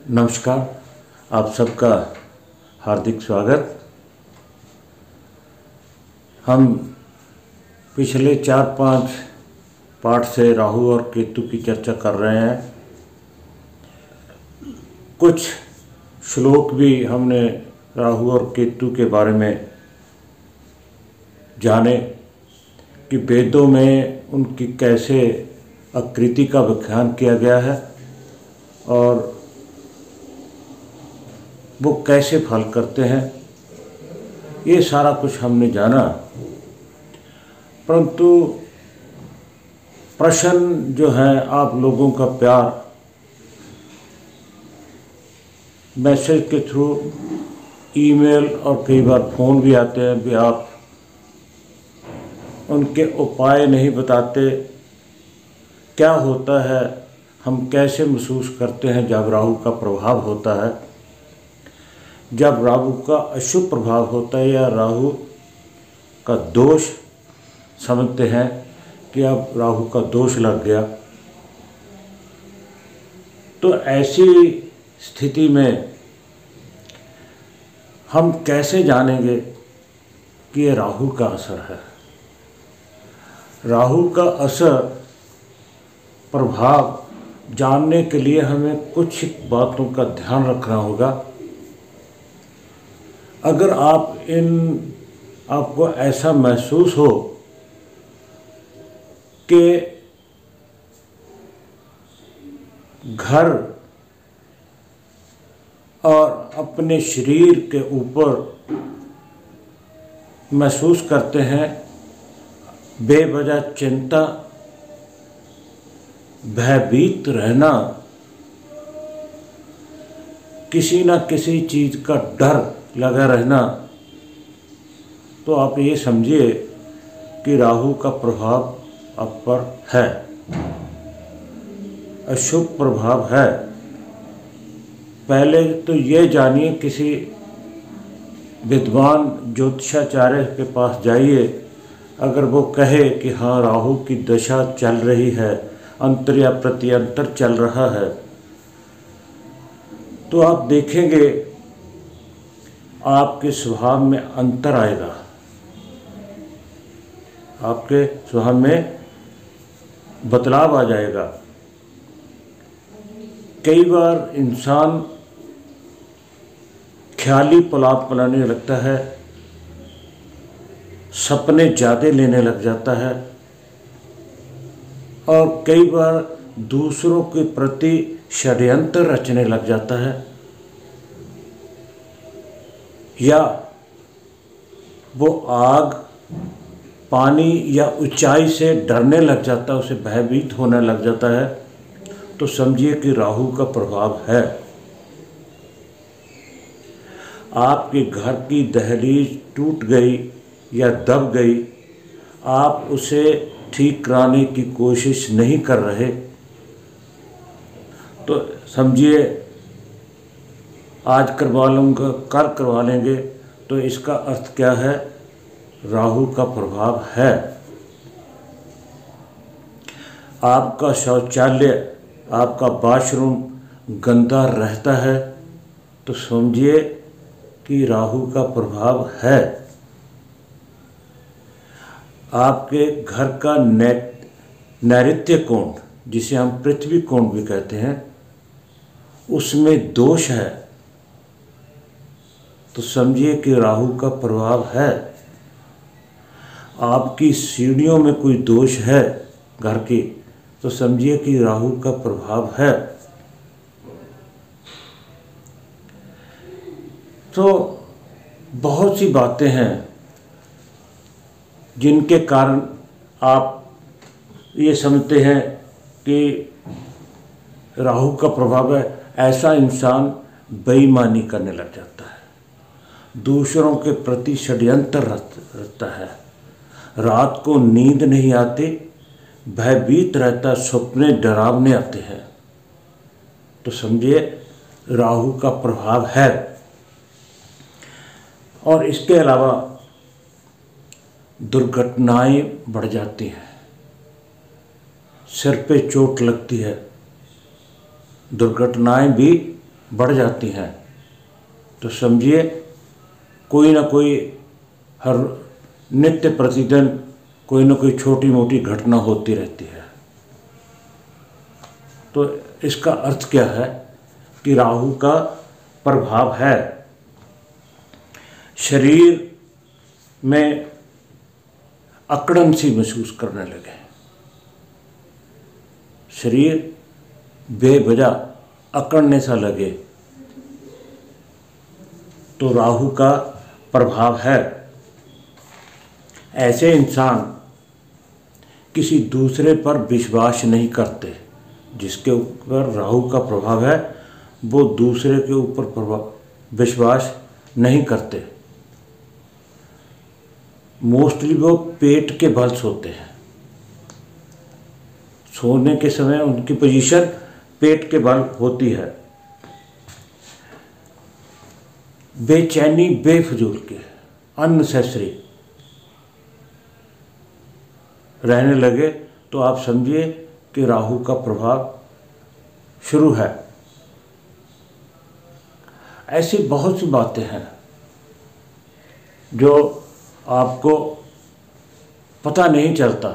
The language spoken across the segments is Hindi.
नमस्कार। आप सबका हार्दिक स्वागत। हम पिछले 4-5 पाठ से राहु और केतु की चर्चा कर रहे हैं। कुछ श्लोक भी हमने राहु और केतु के बारे में जाने कि वेदों में उनकी कैसे आकृति का व्याख्यान किया गया है और वो कैसे फल करते हैं, ये सारा कुछ हमने जाना। परंतु प्रश्न जो है, आप लोगों का प्यार मैसेज के थ्रू, ईमेल और कई बार फ़ोन भी आते हैं भी आप उनके उपाय नहीं बताते। क्या होता है, हम कैसे महसूस करते हैं जब राहु का प्रभाव होता है, जब राहु का अशुभ प्रभाव होता है या राहु का दोष समझते हैं कि अब राहु का दोष लग गया। तो ऐसी स्थिति में हम कैसे जानेंगे कि ये राहु का असर है। राहु का असर प्रभाव जानने के लिए हमें कुछ बातों का ध्यान रखना होगा। अगर आपको ऐसा महसूस हो कि घर और अपने शरीर के ऊपर महसूस करते हैं बेवजह चिंता, भयभीत रहना, किसी न किसी चीज़ का डर लगा रहना, तो आप ये समझिए कि राहु का प्रभाव आप पर है, अशुभ प्रभाव है। पहले तो ये जानिए, किसी विद्वान ज्योतिषाचार्य के पास जाइए। अगर वो कहे कि हाँ राहु की दशा चल रही है, अंतर या प्रत्यंतर चल रहा है, तो आप देखेंगे आपके स्वभाव में अंतर आएगा, आपके स्वभाव में बदलाव आ जाएगा। कई बार इंसान ख्याली पुलाव बनाने लगता है, सपने ज़्यादा लेने लग जाता है और कई बार दूसरों के प्रति षड्यंत्र रचने लग जाता है, या वो आग, पानी या ऊंचाई से डरने लग जाता है, उसे भयभीत होने लग जाता है। तो समझिए कि राहु का प्रभाव है। आपके घर की दहलीज टूट गई या दब गई, आप उसे ठीक कराने की कोशिश नहीं कर रहे, तो समझिए आज करवा लूँगा, कल करवा लेंगे, तो इसका अर्थ क्या है, राहु का प्रभाव है। आपका शौचालय, आपका बाथरूम गंदा रहता है, तो समझिए कि राहु का प्रभाव है। आपके घर का नैऋत्य कोण, जिसे हम पृथ्वी कोण भी कहते हैं, उसमें दोष है, तो समझिए कि राहु का प्रभाव है। आपकी सीढ़ियों में कोई दोष है घर की, तो समझिए कि राहु का प्रभाव है। तो बहुत सी बातें हैं जिनके कारण आप ये समझते हैं कि राहु का प्रभाव है। ऐसा इंसान बेईमानी करने लग जाता है, दूसरों के प्रति षड्यंत्र रचता है, रात को नींद नहीं आती, भयभीत रहता, सपने डरावने आते हैं, तो समझिए राहु का प्रभाव है। और इसके अलावा दुर्घटनाएं बढ़ जाती हैं, सिर पे चोट लगती है, दुर्घटनाएं भी बढ़ जाती हैं तो समझिए कोई ना कोई हर नित्य प्रतिदिन कोई ना कोई छोटी मोटी घटना होती रहती है। तो इसका अर्थ क्या है कि राहु का प्रभाव है शरीर में अकड़न सी महसूस करने लगे, शरीर बेवजह अकड़ने सा लगे, तो राहु का प्रभाव है। ऐसे इंसान किसी दूसरे पर विश्वास नहीं करते। जिसके ऊपर राहु का प्रभाव है वो दूसरे के ऊपर विश्वास नहीं करते। मोस्टली वो पेट के बल सोते हैं। सोने के समय उनकी पोजीशन पेट के बल होती है। बेचैनी बेफजूल के अननेसेसरी रहने लगे तो आप समझिए कि राहु का प्रभाव शुरू है। ऐसी बहुत सी बातें हैं जो आपको पता नहीं चलता,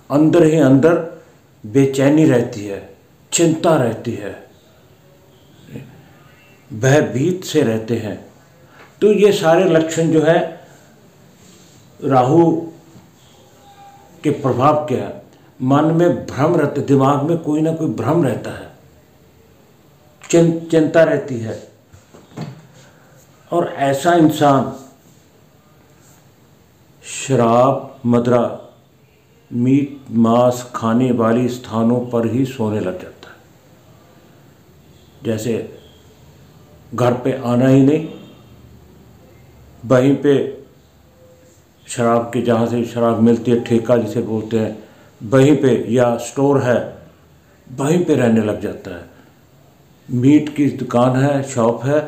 अंदर ही अंदर बेचैनी रहती है, चिंता रहती है, भयभीत से रहते हैं। तो ये सारे लक्षण जो है राहु के प्रभाव के हैं। मन में भ्रम रहते, दिमाग में कोई ना कोई भ्रम रहता है, चिंता रहती है। और ऐसा इंसान शराब मदिरा मीट मांस खाने वाली स्थानों पर ही सोने लग जाता है। जैसे घर पे आना ही नहीं, वहीं पे शराब के जहाँ से शराब मिलती है, ठेका जिसे बोलते हैं, वहीं पे या स्टोर है वहीं पे रहने लग जाता है। मीट की दुकान है, शॉप है,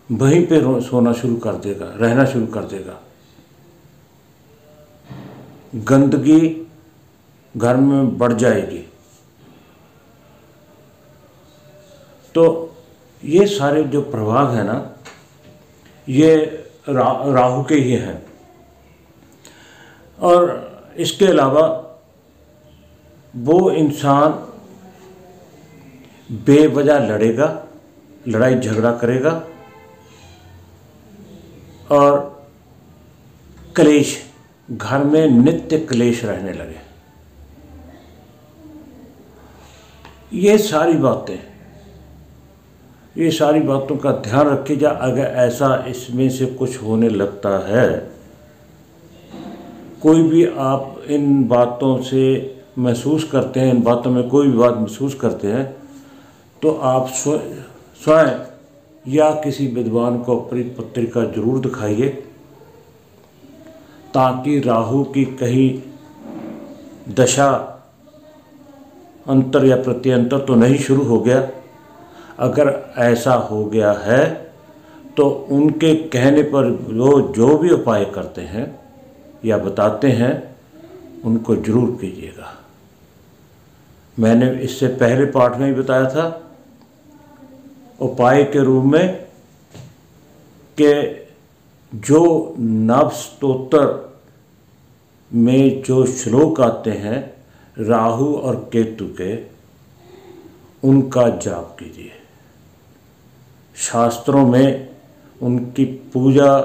वहीं पे सोना शुरू कर देगा, रहना शुरू कर देगा। गंदगी घर में बढ़ जाएगी। तो ये सारे जो प्रभाव है ना, ये राहु के ही हैं। और इसके अलावा वो इंसान बेवजह लड़ेगा, लड़ाई झगड़ा करेगा और क्लेश, घर में नित्य क्लेश रहने लगे। ये सारी बातों का ध्यान रखिए। जा अगर ऐसा इसमें से कुछ होने लगता है, कोई भी आप इन बातों से महसूस करते हैं, इन बातों में कोई भी बात महसूस करते हैं, तो आप स्वयं या किसी विद्वान को अपनी पत्रिका जरूर दिखाइए, ताकि राहु की कहीं दशा अंतर या प्रत्यंतर तो नहीं शुरू हो गया। अगर ऐसा हो गया है तो उनके कहने पर वो जो भी उपाय करते हैं या बताते हैं उनको जरूर कीजिएगा। मैंने इससे पहले पाठ में ही बताया था उपाय के रूप में कि जो नव स्तोत्र में जो श्लोक आते हैं राहु और केतु के, उनका जाप कीजिए। शास्त्रों में उनकी पूजा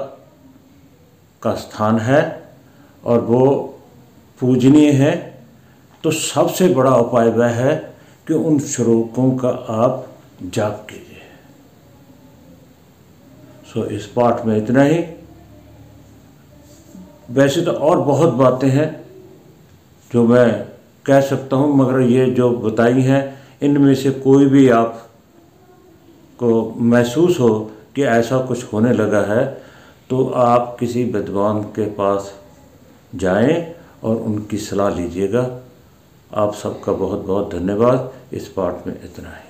का स्थान है और वो पूजनीय है। तो सबसे बड़ा उपाय वह है कि उन श्लोकों का आप जाप कीजिए। इस पाठ में इतना ही। वैसे तो और बहुत बातें हैं जो मैं कह सकता हूँ, मगर ये जो बताई हैं इनमें से कोई भी आप को महसूस हो कि ऐसा कुछ होने लगा है तो आप किसी विद्वान के पास जाएं और उनकी सलाह लीजिएगा। आप सबका बहुत बहुत धन्यवाद। इस पाठ में इतना ही।